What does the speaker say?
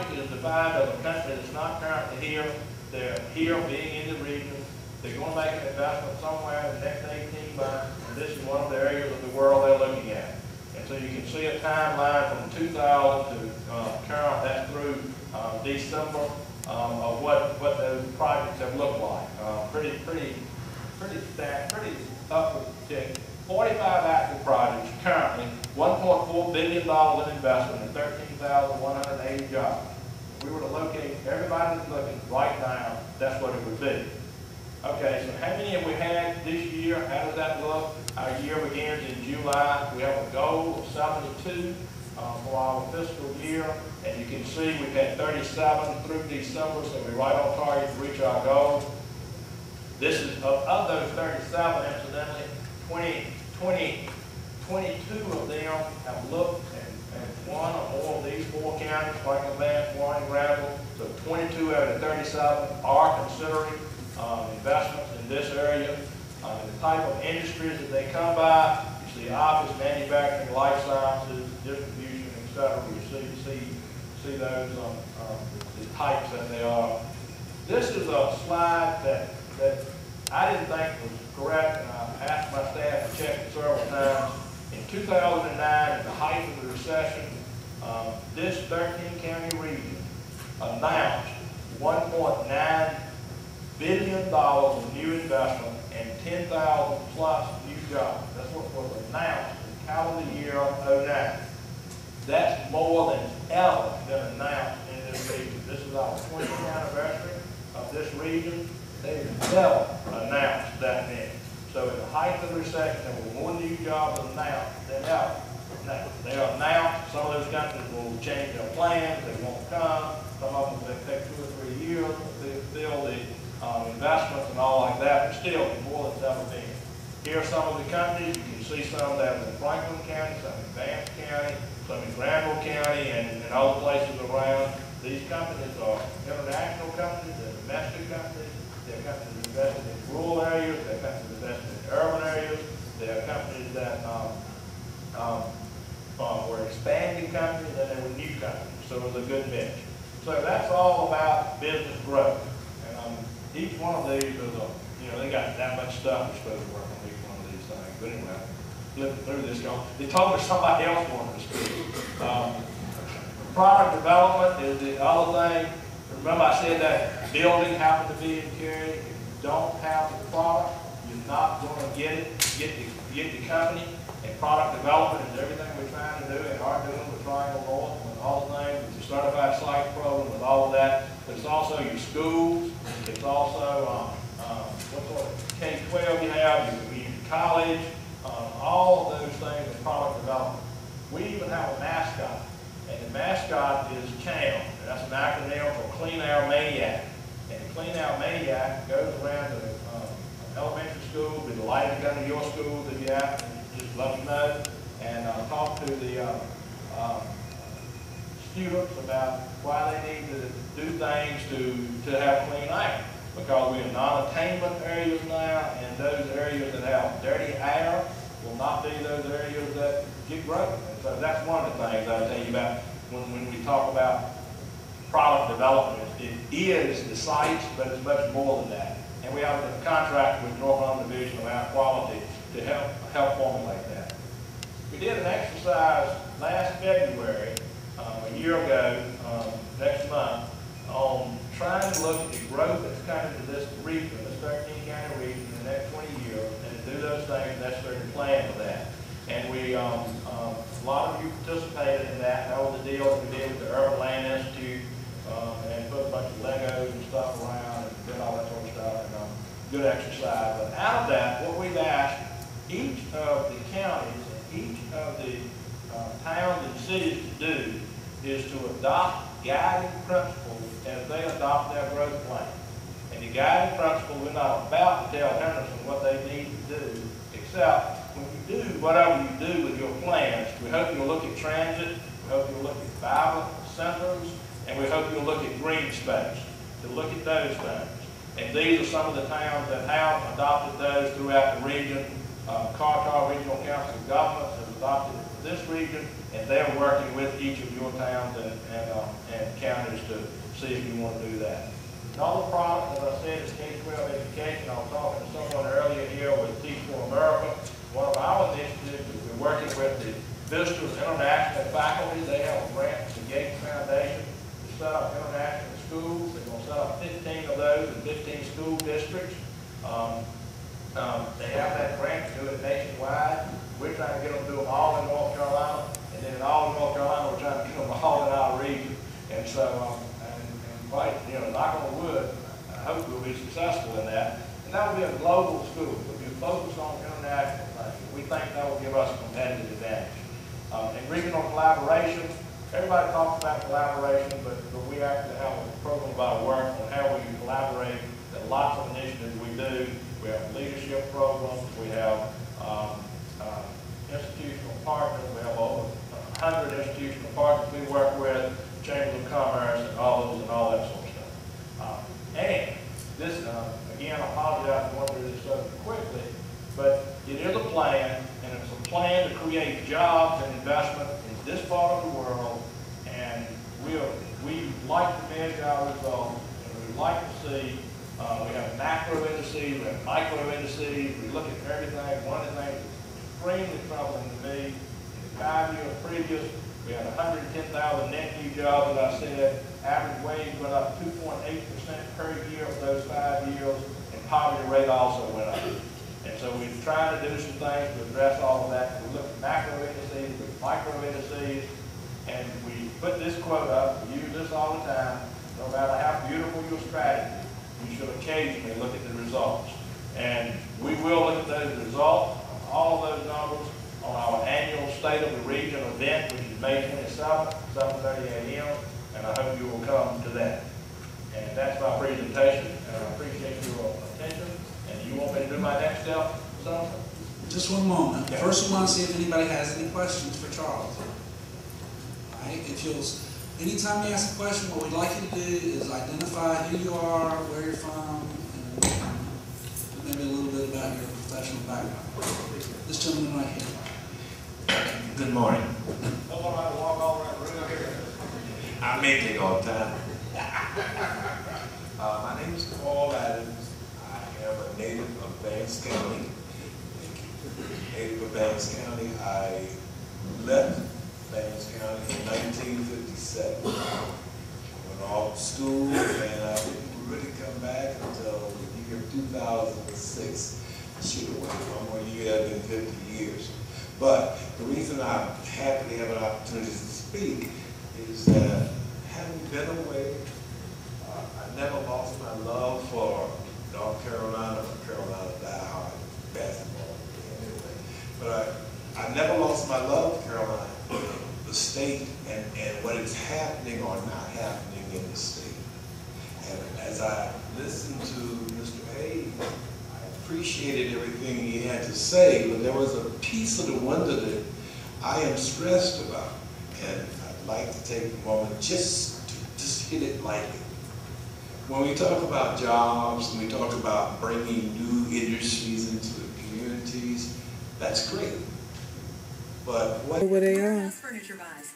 is defined as a country that's not currently here. They're here being in the region. They're going to make an investment somewhere in the next 18 months, and this is one of the areas of the world they're looking at. And so you can see a timeline from 2000 to current, that's through December, of what those projects have looked like. Pretty upward tick. 45 active projects currently, $1.4 billion in investment and 13,180 jobs. If we were to locate everybody that's looking right now, that's what it would be. Okay, so how many have we had this year? How does that look? Our year begins in July. We have a goal of 72 for our fiscal year, and you can see we've had 37 through December, so we're right on target to reach our goal. This is, of those 37, incidentally, 22 of them have looked and one or more of these four counties, Franklin, Vance, Wray, and Granville. So 22 out of 37 are considering investments in this area. The type of industries that they come by, you see office, manufacturing, life sciences, distribution, etc. You see those the types that they are. This is a slide that I didn't think was correct, and I asked my staff to check it several times. In 2009, at the height of the recession, this 13-county region announced $1.9 billion in new investment and 10,000 plus new jobs. That's what was announced in calendar year of 2009. That's more than ever been announced in this region. This is our 20th anniversary of this region. They've never announced that many. So at the height of the recession, there were more new jobs announced than ever. Now, they are announced. Some of those countries will change their plans. They won't come. Some of them will take 2 or 3 years to fill the investments and all like that, but still, more than it's ever been. Here are some of the companies. You can see some that are in Franklin County, some in Vance County, some in Granville County, and other places around. These companies are international companies, they're domestic companies, they're companies invested in rural areas, they're companies invested in urban areas, they're companies that were expanding companies, and they were new companies, so it was a good mix. So that's all about business growth. And each one of these is they got that much stuff we're supposed to work on each one of these things. But anyway, flipping through this, they told me somebody else wanted to speak. Product development is the other thing. Remember I said that building happened to be in Cary. If you don't have the product, you're not going to get the company. And product development is everything we're trying to do and are doing with Triangle North, with all the things, with the Certified Site Program, with all of that. But it's also your schools. It's also what sort of K-12 you have, your community college, all of those things in product development. We even have a mascot. And the mascot is CAM, and that's an acronym for Clean Air Maniac. And the Clean Air Maniac goes around to elementary school, be delighted to come to your school if you have, and just let them know, and talk to the students about why they need to do things to have clean air. Because we're in non-attainment areas now, and those areas that have dirty air will not be those areas that get growth. And so that's one of the things I'll tell you about when we talk about product development. It is the sites, but it's much more than that. And we have a contract with Northern Division of Air Quality to help formulate that. We did an exercise last February, a year ago, next month, on trying to look at the growth that's coming to this region, this 13-county region, in the next 20 years, and to do those things necessary to plan for that. And we, a lot of you participated in that. That was the deal that we did with the Urban Land Institute, and put a bunch of Legos and stuff around and did all that sort of stuff. And good exercise. But out of that, what we've asked each of the counties and each of the towns and cities to do is to adopt guiding principles as they adopt their growth plan. And the guiding principle, we're not about to tell Henderson what they need to do, except when you do whatever you do with your plans, we hope you'll look at transit, we hope you'll look at vibrant centers, and we hope you'll look at green space, to look at those things. And these are some of the towns that have adopted those throughout the region. Carter Regional Council of Governments has adopted it for this region, and they're working with each of your towns and counties to see if you want to do that. Another product, as I said, is K-12 education. I was talking to someone earlier here with Teach for America. One of our initiatives is we're working with the Visitors International faculty. They have a grant from the Gates Foundation to set up international schools. They're going to set up 15 of those in 15 school districts. They have that grant to do it nationwide. We're trying to get them to do them all in North Carolina, and then all in North Carolina, we're trying to get them all in our region. And so, quite, knock on wood, I hope we'll be successful in that. And that will be a global school. We'll be focused on international things. We think that will give us a competitive advantage. And regional collaboration, everybody talks about collaboration, but we actually have a program about work on how we collaborate. There are lots of initiatives we do. We have leadership programs. We have institutional partners. We have over 100 institutional partners we work with, Chambers of Commerce, and all that sort of stuff. And this, again, I apologize for going through this subject quickly, but it is a plan, and it's a plan to create jobs and investment in this part of the world, and we like to measure our results, and we like to see, we have macro indices, we have micro indices, we look at everything. One of the things that's extremely troubling to me, in 5 years previous, we had 110,000 net new jobs, as I said. Average wage went up 2.8% per year for those 5 years, and poverty rate also went up. And so we're trying to do some things to address all of that. We look at macro indices, we micro indices, and we put this quote up. We use this all the time. No matter how beautiful your strategy, you should occasionally look at the results. And we will look at those results, all of those numbers, on our annual State of the Region event, which is May 27th, 7:30 a.m., and I hope you will come to that. And that's my presentation, and I appreciate your attention. And you want me to do my next step, Senator? Just one moment. Okay. First, we want to see if anybody has any questions for Charles. All right? Anytime you ask a question, what we'd like you to do is identify who you are, where you're from, and maybe a little bit about your professional background. This gentleman right here. Good morning. Don't want to have to walk all around the room here. I may take all the time. My name is Paul Adams. I am a native of Vance County. Native of Vance County. I left Vance County in 1957. I went off to school, and I didn't really come back until the year 2006. Shoot away, one more year than 50 years. But the reason I'm happy to have an opportunity to speak is that having been away, I never lost my love for North Carolina or Carolina diehard basketball anyway. But I never lost my love for Carolina, the state, and what is happening or not happening in the state. And as I listened to Mr. Hayes, appreciated everything he had to say, but there was a piece of the wonder that I am stressed about, and I'd like to take a moment just to hit it lightly. When we talk about jobs and we talk about bringing new industries into the communities, that's great. But what they are? Furniture buys.